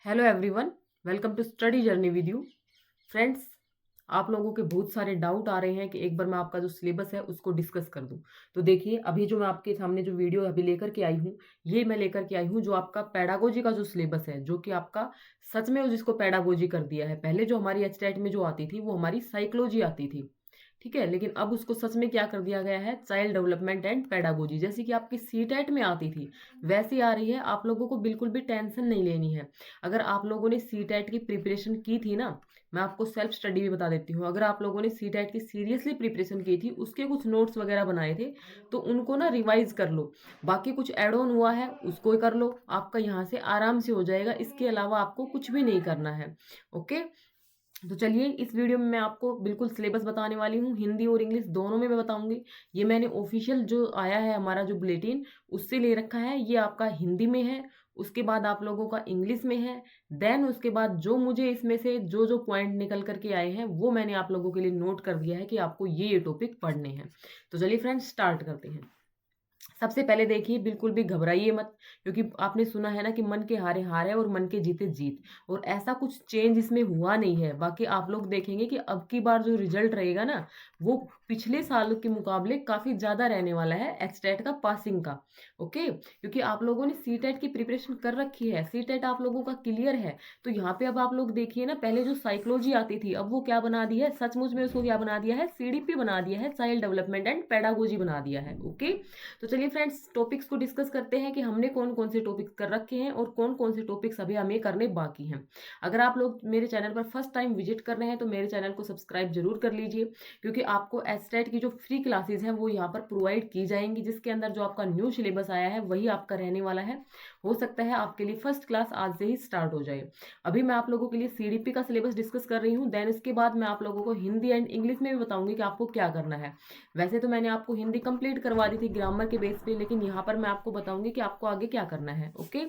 Hello everyone, welcome to study journey with you. Friends, आप लोगों के बहुत सारे डाउट आ रहे हैं कि एक बार मैं आपका जो सिलेबस है उसको डिस्कस कर दूं। तो देखिए, अभी जो मैं आपके सामने जो वीडियो अभी लेकर के आई हूँ, ये मैं लेकर के आई हूँ जो आपका पेडागोजी का जो सिलेबस है, जो कि आपका सच में जिसको पेडागोजी कर दिया है। पहले जो हमारी एचटेट में जो आती थी वो हमारी साइकोलॉजी आती थी, ठीक है, लेकिन अब उसको सच में क्या कर दिया गया है, चाइल्ड डेवलपमेंट एंड पेडागोजी। जैसे कि आपकी सीटेट में आती थी वैसी आ रही है। आप लोगों को बिल्कुल भी टेंशन नहीं लेनी है। अगर आप लोगों ने सीटेट की प्रिपरेशन की थी ना, मैं आपको सेल्फ स्टडी भी बता देती हूँ। अगर आप लोगों ने सीटेट की सीरियसली प्रिपरेशन की थी, उसके कुछ नोट्स वगैरह बनाए थे, तो उनको ना रिवाइज कर लो। बाकी कुछ एड ऑन हुआ है उसको कर लो, आपका यहाँ से आराम से हो जाएगा। इसके अलावा आपको कुछ भी नहीं करना है। ओके, तो चलिए, इस वीडियो में मैं आपको बिल्कुल सिलेबस बताने वाली हूँ। हिंदी और इंग्लिश दोनों में मैं बताऊंगी। ये मैंने ऑफिशियल जो आया है हमारा जो बुलेटिन, उससे ले रखा है। ये आपका हिंदी में है, उसके बाद आप लोगों का इंग्लिश में है। देन उसके बाद जो मुझे इसमें से जो जो पॉइंट निकल करके आए हैं वो मैंने आप लोगों के लिए नोट कर दिया है कि आपको ये टॉपिक पढ़ने हैं। तो चलिए फ्रेंड्स, स्टार्ट करते हैं। सबसे पहले देखिए, बिल्कुल भी घबराइए मत, क्योंकि आपने सुना है ना कि मन के हारे हार है और मन के जीते जीत। और ऐसा कुछ चेंज इसमें हुआ नहीं है। बाकी आप लोग देखेंगे कि अब की बार जो रिजल्ट रहेगा ना, वो पिछले साल के मुकाबले काफी ज्यादा रहने वाला है एचटेट का पासिंग का। ओके, क्योंकि आप लोगों ने सीटेट की प्रिपरेशन कर रखी है, सीटेट आप लोगों का क्लियर है। तो यहाँ पे अब आप लोग देखिए ना, पहले जो साइकोलॉजी आती थी, अब वो क्या बना दी है, सचमुच में उसको क्या बना दिया है, सीडीपी बना दिया है, चाइल्ड डेवलपमेंट एंड पेडागोजी बना दिया है। ओके, तो चलिए फ्रेंड्स, टॉपिक्स को डिस्कस करते हैं कि हमने कौन कौन से टॉपिक्स कर रखे हैं और कौन कौन से टॉपिक्स अभी हमें करने बाकी हैं। अगर आप लोग मेरे चैनल पर फर्स्ट टाइम विजिट कर रहे हैं तो मेरे चैनल को सब्सक्राइब जरूर कर लीजिए, क्योंकि आपको एचटेट की जो फ्री क्लासेज हैं वो यहाँ पर प्रोवाइड की जाएंगी, जिसके अंदर जो आपका न्यू सिलेबस आया है वही आपका रहने वाला है। हो सकता है आपके लिए फर्स्ट क्लास आज से ही स्टार्ट हो जाए। अभी मैं आप लोगों के लिए सीडीपी का सिलेबस डिस्कस कर रही हूँ। देन इसके बाद मैं आप लोगों को हिंदी एंड इंग्लिश में भी बताऊंगी कि आपको क्या करना है। वैसे तो मैंने आपको हिंदी कंप्लीट करवा दी थी ग्रामर के बेस पे, लेकिन यहाँ पर मैं आपको बताऊंगी कि आपको आगे क्या करना है। ओके,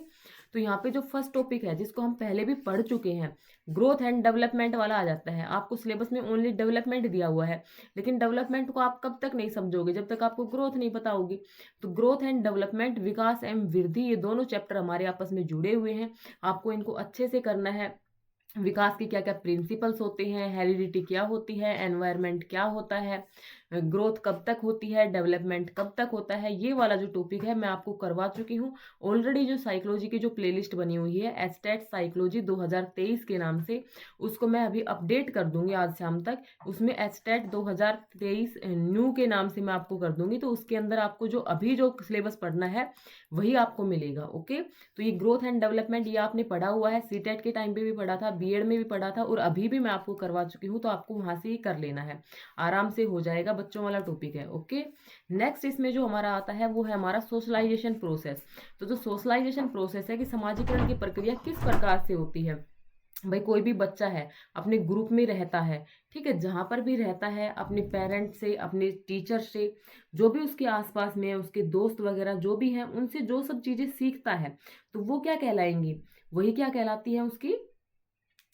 तो यहाँ पे जो फर्स्ट टॉपिक है जिसको हम पहले भी पढ़ चुके हैं, ग्रोथ एंड डेवलपमेंट वाला आ जाता है। आपको सिलेबस में ओनली डेवलपमेंट दिया हुआ है, लेकिन डेवलपमेंट को आप कब तक नहीं समझोगे, जब तक आपको ग्रोथ नहीं पता होगी। तो ग्रोथ एंड डेवलपमेंट, विकास एवं वृद्धि, ये दोनों चैप्टर हमारे आपस में जुड़े हुए हैं। आपको इनको अच्छे से करना है। विकास के क्या क्या प्रिंसिपल्स होते हैं, हेरिडिटी क्या होती है, एनवायरनमेंट क्या होता है, ग्रोथ कब तक होती है, डेवलपमेंट कब तक होता है, ये वाला जो टॉपिक है मैं आपको करवा चुकी हूँ ऑलरेडी। जो साइकोलॉजी की जो प्लेलिस्ट बनी हुई है एचटेट साइकोलॉजी 2023 के नाम से, उसको मैं अभी अपडेट कर दूंगी आज शाम तक। उसमें एचटेट 2023 न्यू के नाम से मैं आपको कर दूंगी। तो उसके अंदर आपको जो अभी जो सिलेबस पढ़ना है वही आपको मिलेगा। ओके, तो ये ग्रोथ एंड डेवलपमेंट ये आपने पढ़ा हुआ है, सीटेट के टाइम पे भी पढ़ा था, बीएड में भी पढ़ा था, और अभी भी मैं आपको करवा चुकी हूँ। तो आपको वहां से ही कर लेना है, आराम से हो जाएगा। बच्चों वाला टॉपिक है। ओके, नेक्स्ट इसमें जो हमारा आता है वो है हमारा सोशलाइजेशन प्रोसेस। तो जो सोशलाइजेशन प्रोसेस है कि समाजीकरण की प्रक्रिया किस प्रकार से होती है। भाई, कोई भी बच्चा है अपने ग्रुप में रहता है, ठीक है, जहां पर भी रहता है, अपने पेरेंट्स से, अपने टीचर से, जो भी उसके आसपास में है, उसके दोस्त वगैरह जो भी हैं, उनसे जो सब चीजें सीखता है, तो वो क्या कहलाएंगी, वही क्या कहलाती है, उसकी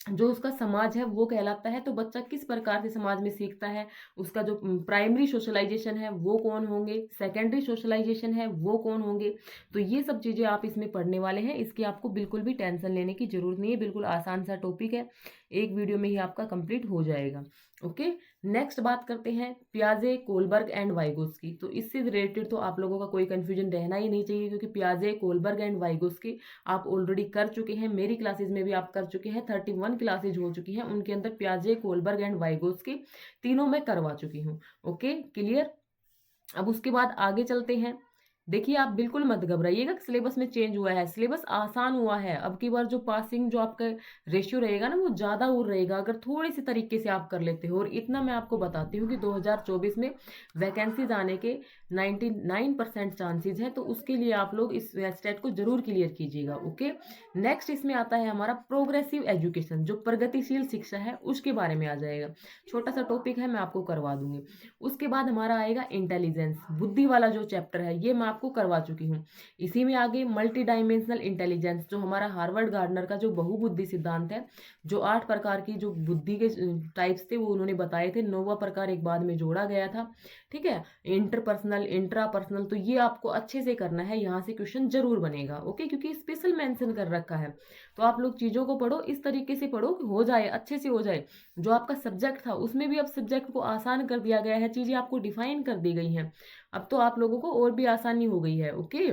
जो उसका समाज है वो कहलाता है। तो बच्चा किस प्रकार से समाज में सीखता है, उसका जो प्राइमरी सोशलाइजेशन है वो कौन होंगे, सेकेंडरी सोशलाइजेशन है वो कौन होंगे। तो ये सब चीजें आप इसमें पढ़ने वाले हैं। इसकी आपको बिल्कुल भी टेंशन लेने की जरूरत नहीं है, बिल्कुल आसान सा टॉपिक है, एक वीडियो में ही आपका कंप्लीट हो जाएगा। ओके, नेक्स्ट बात करते हैं पियाजे, कोलबर्ग एंड वाइगोस्की। तो इससे रिलेटेड तो आप लोगों का कोई कंफ्यूजन रहना ही नहीं चाहिए, क्योंकि पियाजे, कोलबर्ग एंड वाइगोस्की आप ऑलरेडी कर चुके हैं, मेरी क्लासेज में भी आप कर चुके हैं। 31 क्लासेज हो चुकी हैं, उनके अंदर पियाजे, कोलबर्ग एंड वाइगोस्की तीनों मैं करवा चुकी हूँ। Okay, clear. अब उसके बाद आगे चलते हैं। देखिए, आप बिल्कुल मत घबराइएगा कि सिलेबस में चेंज हुआ है, सिलेबस आसान हुआ है। अब की बार जो पासिंग जो आपका रेशियो रहेगा ना, वो ज्यादा और रहेगा अगर थोड़े से तरीके से आप कर लेते हो। और इतना मैं आपको बताती हूँ कि 2024 में वैकेंसीज आने के 99% चांसेज है। तो उसके लिए आप लोग इस स्टेट को जरूर क्लियर कीजिएगा। ओके, नेक्स्ट इसमें आता है हमारा प्रोग्रेसिव एजुकेशन, जो प्रगतिशील शिक्षा है उसके बारे में आ जाएगा। छोटा सा टॉपिक है, मैं आपको करवा दूंगी। उसके बाद हमारा आएगा इंटेलिजेंस, बुद्धि वाला जो चैप्टर है ये मैं आपको करवा चुकी हूँ। इसी में आगे मल्टी डायमेंशनल इंटेलिजेंस, जो हमारा हार्वर्ड गार्डनर का जो बहुबुद्धि सिद्धांत है, जो 8 प्रकार की जो बुद्धि के टाइप्स थे वो उन्होंने बताए थे, 9वां प्रकार एक बाद में जोड़ा गया था। ठीक है, इंटरपर्सनल पर्सनल, इंट्रा पर्सनल, तो ये आपको अच्छे से करना है, यहाँ से क्वेश्चन जरूर बनेगा। ओके, क्योंकि स्पेशल मेंशन कर रखा है। तो आप लोग चीज़ों को पढ़ो, इस तरीके से पढ़ो कि हो जाए, अच्छे से हो जाए। जो आपका सब्जेक्ट था उसमें भी अब सब्जेक्ट को आसान कर दिया गया है, चीज़ें आपको डिफाइन कर दी गई हैं। अब तो आप लोगों को और भी आसानी हो गई है। ओके,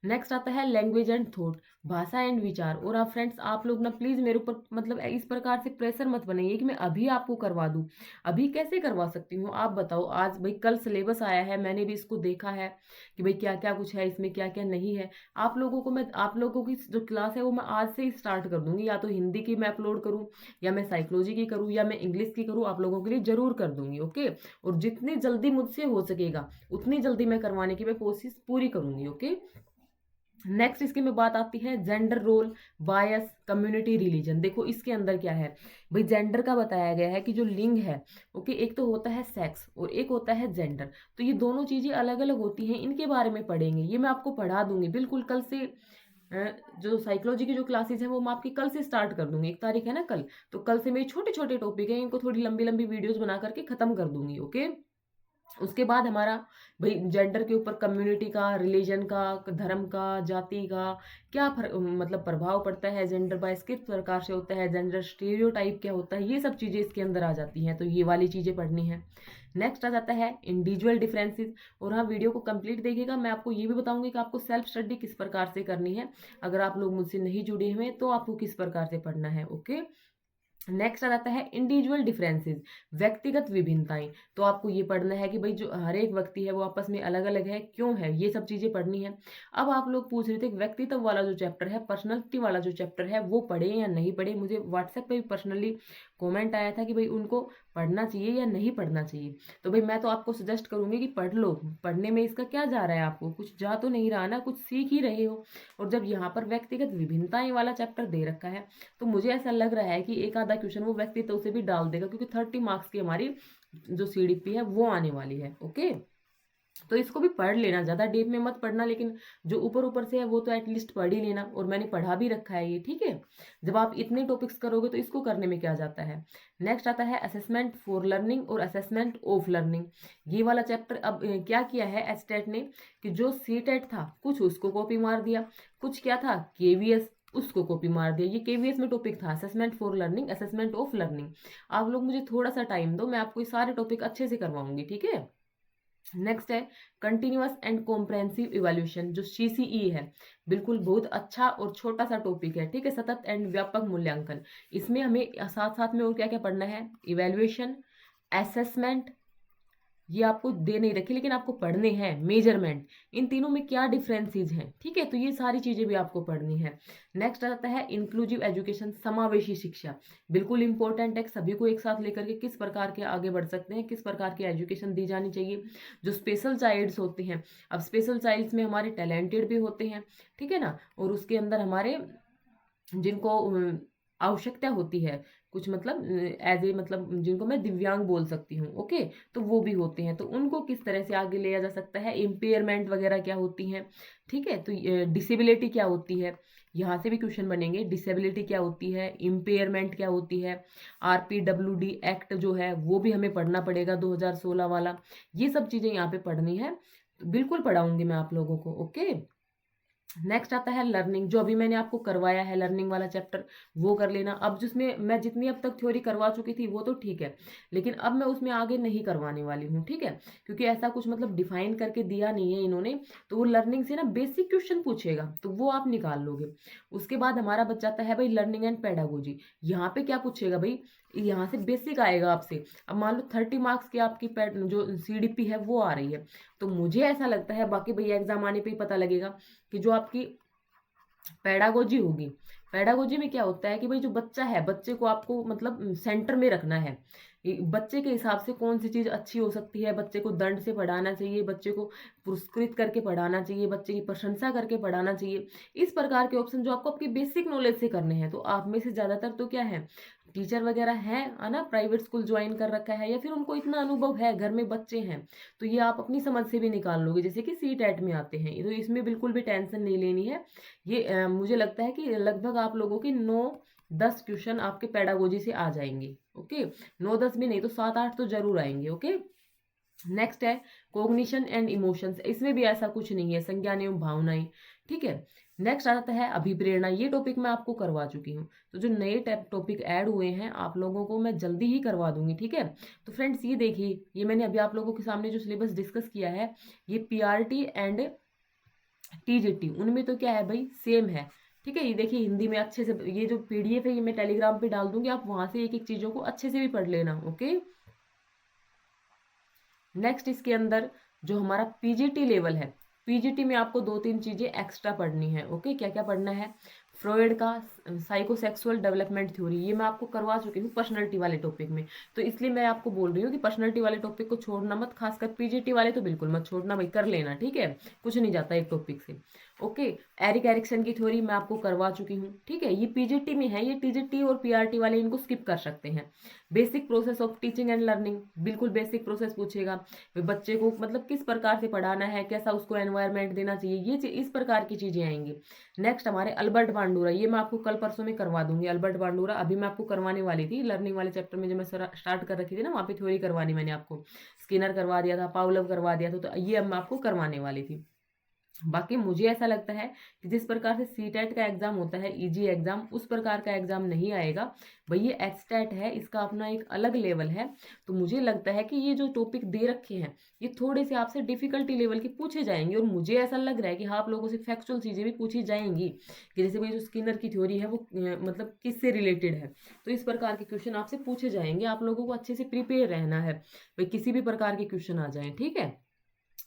नेक्स्ट आता है लैंग्वेज एंड थॉट, भाषा एंड विचार। और आप फ्रेंड्स, आप लोग ना प्लीज़ मेरे ऊपर मतलब इस प्रकार से प्रेशर मत बनाइए कि मैं अभी आपको करवा दूं। अभी कैसे करवा सकती हूँ, आप बताओ। आज भाई कल सिलेबस आया है, मैंने भी इसको देखा है कि भाई क्या क्या कुछ है इसमें, क्या क्या नहीं है। आप लोगों को मैं, आप लोगों की जो क्लास है वो मैं आज से ही स्टार्ट कर दूंगी। या तो हिंदी की मैं अपलोड करूँ, या मैं साइकोलॉजी की करूँ, या मैं इंग्लिश की करूँ, आप लोगों के लिए जरूर कर दूंगी। ओके, और जितनी जल्दी मुझसे हो सकेगा उतनी जल्दी मैं करवाने की मैं कोशिश पूरी करूंगी। ओके, नेक्स्ट इसकी में बात आती है जेंडर रोल, बायस, कम्युनिटी, रिलीजन। देखो इसके अंदर क्या है भाई, जेंडर का बताया गया है कि जो लिंग है, ओके, एक तो होता है सेक्स और एक होता है जेंडर। तो ये दोनों चीजें अलग अलग होती हैं, इनके बारे में पढ़ेंगे, ये मैं आपको पढ़ा दूंगी बिल्कुल कल से। जो साइकोलॉजी की जो क्लासेस हैं वो मैं आपकी कल से स्टार्ट कर दूंगी। 1 तारीख है ना कल, तो कल से मेरे छोटे छोटे टॉपिक है, इनको थोड़ी लंबी लंबी वीडियोज बना करके खत्म कर दूंगी। ओके, उसके बाद हमारा भाई जेंडर के ऊपर कम्युनिटी का, रिलीजन का, धर्म का, जाति का क्या मतलब प्रभाव पड़ता है, जेंडर बायस किस प्रकार से होता है, जेंडर स्टीरियोटाइप क्या होता है, ये सब चीज़ें इसके अंदर आ जाती हैं। तो ये वाली चीज़ें पढ़नी है। नेक्स्ट आ जाता है इंडिविजुअल डिफरेंसेस। और हाँ, वीडियो को कंप्लीट देखिएगा, मैं आपको ये भी बताऊंगी कि आपको सेल्फ स्टडी किस प्रकार से करनी है। अगर आप लोग मुझसे नहीं जुड़े हुए तो आपको किस प्रकार से पढ़ना है। ओके, नेक्स्ट आ जाता है इंडिविजुअल डिफरेंसेस, व्यक्तिगत विभिन्नताएं। तो आपको ये पढ़ना है कि भाई जो हर एक व्यक्ति है वो आपस में अलग अलग है, क्यों है, ये सब चीजें पढ़नी है। अब आप लोग पूछ रहे थे व्यक्तित्व वाला जो चैप्टर है, पर्सनैलिटी वाला जो चैप्टर है, वो पढ़े या नहीं पढ़े। मुझे व्हाट्सएप पे भी पर्सनली कमेंट आया था कि भाई उनको पढ़ना चाहिए या नहीं पढ़ना चाहिए। तो भाई मैं तो आपको सजेस्ट करूंगी कि पढ़ लो। पढ़ने में इसका क्या जा रहा है, आपको कुछ जा तो नहीं रहा ना, कुछ सीख ही रहे हो। और जब यहाँ पर व्यक्तिगत विभिन्नताएं वाला चैप्टर दे रखा है, तो मुझे ऐसा लग रहा है कि एक आधा क्वेश्चन वो व्यक्तित्व से भी डाल देगा, क्योंकि 30 मार्क्स की हमारी जो सीडीपी है वो आने वाली है। ओके, तो इसको भी पढ़ लेना, ज्यादा डीप में मत पढ़ना, लेकिन जो ऊपर ऊपर से है वो तो एटलीस्ट पढ़ ही लेना। और मैंने पढ़ा भी रखा है ये, ठीक है। जब आप इतने टॉपिक्स करोगे तो इसको करने में क्या जाता है। नेक्स्ट आता है असेसमेंट फॉर लर्निंग और असेसमेंट ऑफ लर्निंग। ये वाला चैप्टर अब क्या किया है एसटेट ने, कि जो सीटेट था कुछ उसको कॉपी मार दिया, कुछ क्या था केवीएस उसको कॉपी मार दिया। ये केवीएस में टॉपिक था assessment for learning, assessment of learning. आप लोग मुझे थोड़ा सा टाइम दो, मैं आपको ये सारे टॉपिक अच्छे से करवाऊंगी, ठीक है। नेक्स्ट है कंटिन्यूअस एंड कॉम्प्रहेंसिव इवैल्यूएशन, जो सीसीई है। बिल्कुल बहुत अच्छा और छोटा सा टॉपिक है, ठीक है। सतत एंड व्यापक मूल्यांकन, इसमें हमें साथ साथ में और क्या क्या पढ़ना है, इवैल्यूएशन, असेसमेंट, ये आपको दे नहीं रखे लेकिन आपको पढ़ने हैं, मेजरमेंट, इन तीनों में क्या डिफरेंसेस हैं, ठीक है। तो ये सारी चीजें भी आपको पढ़नी है। नेक्स्ट आता है इंक्लूसिव एजुकेशन, समावेशी शिक्षा। बिल्कुल इंपॉर्टेंट है, सभी को एक साथ लेकर के किस प्रकार के आगे बढ़ सकते हैं, किस प्रकार की एजुकेशन दी जानी चाहिए। जो स्पेशल चाइल्ड्स होते हैं, अब स्पेशल चाइल्ड्स में हमारे टैलेंटेड भी होते हैं, ठीक है ना, और उसके अंदर हमारे जिनको आवश्यकता होती है कुछ, मतलब एज ए मतलब जिनको मैं दिव्यांग बोल सकती हूँ, ओके, तो वो भी होते हैं। तो उनको किस तरह से आगे लिया जा सकता है, इम्पेयरमेंट वगैरह क्या होती हैं, ठीक है। तो डिसेबिलिटी क्या होती है, यहाँ से भी क्वेश्चन बनेंगे। डिसेबिलिटी क्या होती है, इम्पेयरमेंट क्या होती है, RPWD एक्ट जो है वो भी हमें पढ़ना पड़ेगा 2016 वाला। ये सब चीजें यहाँ पे पढ़नी है, तो बिल्कुल पढ़ाऊंगी मैं आप लोगों को। ओके, नेक्स्ट आता है लर्निंग, जो अभी मैंने आपको करवाया है लर्निंग वाला चैप्टर, वो कर लेना। अब जिसमें मैं जितनी अब तक थ्योरी करवा चुकी थी वो तो ठीक है, लेकिन अब मैं उसमें आगे नहीं करवाने वाली हूँ, ठीक है, क्योंकि ऐसा कुछ मतलब डिफाइन करके दिया नहीं है इन्होंने। तो वो लर्निंग से ना बेसिक क्वेश्चन पूछेगा, तो वो आप निकाल लोगे। उसके बाद हमारा बच जाता है भाई लर्निंग एंड पेडागोजी। यहाँ पे क्या पूछेगा भाई, यहाँ से बेसिक आएगा आपसे। अब मान लो 30 मार्क्स की आपकी जो सीडीपी है वो आ रही है, तो मुझे ऐसा लगता है, बाकी भैया एग्जाम आने पे ही पता लगेगा, कि जो आपकी पेडागोजी होगी, पेडागोजी में क्या होता है कि भाई जो बच्चा है, बच्चे को आपको मतलब सेंटर में रखना है। बच्चे के हिसाब से कौन सी चीज अच्छी हो सकती है, बच्चे को दंड से पढ़ाना चाहिए, बच्चे को पुरस्कृत करके पढ़ाना चाहिए, बच्चे की प्रशंसा करके पढ़ाना चाहिए। इस प्रकार के ऑप्शन जो आपको आपकी बेसिक नॉलेज से करने हैं। तो आप में से ज्यादातर तो क्या है, टीचर वगैरह है ना, प्राइवेट स्कूल ज्वाइन कर रखा है, या फिर उनको इतना अनुभव है, घर में बच्चे हैं, तो ये आप अपनी समझ से भी निकाल लोगे, जैसे कि सीटेट में आते हैं। तो इसमें बिल्कुल भी टेंशन नहीं लेनी है। ये मुझे लगता है कि लगभग आप लोगों के 9-10 क्वेश्चन आपके पेडागोजी से आ जाएंगे। ओके, 9-10 भी नहीं तो 7-8 तो जरूर आएंगे। ओके, नेक्स्ट है कॉग्निशन एंड इमोशंस, इसमें भी ऐसा कुछ नहीं है, संज्ञान एवं भावनाएं। ठीक है, नेक्स्ट आता है अभिप्रेरणा, ये टॉपिक मैं आपको करवा चुकी हूँ। तो जो नए टॉपिक ऐड हुए हैं आप लोगों को मैं जल्दी ही करवा दूंगी। ठीक है, तो फ्रेंड्स ये देखिए, ये मैंने अभी आप लोगों के सामने जो सिलेबस डिस्कस किया है, ये पीआरटी एंड टीजीटी, उनमें तो क्या है भाई, सेम है। ठीक है, ये देखिए हिंदी में अच्छे से, ये जो पीडीएफ है ये मैं टेलीग्राम पे डाल दूंगी, आप वहां से एक एक चीजों को अच्छे से भी पढ़ लेना। ओके, नेक्स्ट इसके अंदर जो हमारा पीजीटी लेवल है, पीजीटी में आपको 2-3 चीजें एक्स्ट्रा पढ़नी है। ओके, क्या क्या पढ़ना है, फ्रॉइड का साइकोसेक्सुअल डेवलपमेंट थ्योरी, ये मैं आपको करवा चुकी हूँ पर्सनैलिटी वाले टॉपिक में, तो इसलिए मैं आपको बोल रही हूँ कि पर्सनैलिटी वाले टॉपिक को छोड़ना मत, खासकर पीजीटी वाले तो बिल्कुल मत छोड़ना भाई, कर लेना। ठीक है, कुछ नहीं जाता एक टॉपिक से। ओके, एरिक एरिक्सन की थ्योरी मैं आपको करवा चुकी हूँ। ठीक है, ये पीजीटी में है, ये टीजीटी और पीआरटी वाले इनको स्किप कर सकते हैं। Basic process of teaching and learning, बिल्कुल बेसिक प्रोसेस पूछेगा, बच्चे को मतलब किस प्रकार से पढ़ाना है, कैसा उसको एनवायरनमेंट देना चाहिए, ये इस प्रकार की चीजें आएंगी। नेक्स्ट हमारे अल्बर्ट बांडूरा, ये मैं आपको कल परसों में करवा दूंगी। अल्बर्ट बांडूरा अभी मैं आपको करवाने वाली थी, लर्निंग वाले चैप्टर में जब मैं स्टार्ट कर रखी थी ना, वहाँ पे थ्योरी करवानी मैंने आपको, स्किनर करवा दिया था, पावलव करवा दिया था, तो ये अब मैं आपको करवाने वाली थी। बाकी मुझे ऐसा लगता है कि जिस प्रकार से सीटेट का एग्जाम होता है, इजी एग्जाम, उस प्रकार का एग्जाम नहीं आएगा भाई, ये एचटेट है, इसका अपना एक अलग लेवल है। तो मुझे लगता है कि ये जो टॉपिक दे रखे हैं ये थोड़े से आपसे डिफिकल्टी लेवल के पूछे जाएंगे, और मुझे ऐसा लग रहा है कि हाँ, आप लोगों से फैक्चुअल चीजें भी पूछी जाएंगी, कि जैसे भाई जो स्किनर की थ्योरी है वो मतलब किससे रिलेटेड है, तो इस प्रकार के क्वेश्चन आपसे पूछे जाएंगे। आप लोगों को अच्छे से प्रिपेयर रहना है भाई, किसी भी प्रकार के क्वेश्चन आ जाए। ठीक है,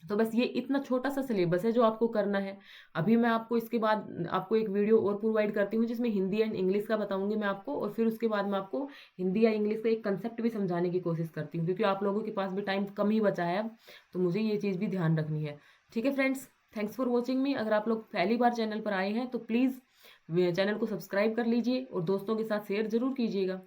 तो बस ये इतना छोटा सा सिलेबस है जो आपको करना है। अभी मैं आपको इसके बाद आपको एक वीडियो और प्रोवाइड करती हूँ जिसमें हिंदी एंड इंग्लिश का बताऊंगी मैं आपको, और फिर उसके बाद मैं आपको हिंदी या इंग्लिश का एक कंसेप्ट भी समझाने की कोशिश करती हूँ, क्योंकि आप लोगों के पास भी टाइम कम ही बचा है अब, तो मुझे ये चीज़ भी ध्यान रखनी है। ठीक है फ्रेंड्स, थैंक्स फॉर वॉचिंग मी। अगर आप लोग पहली बार चैनल पर आए हैं तो प्लीज़ चैनल को सब्सक्राइब कर लीजिए और दोस्तों के साथ शेयर जरूर कीजिएगा।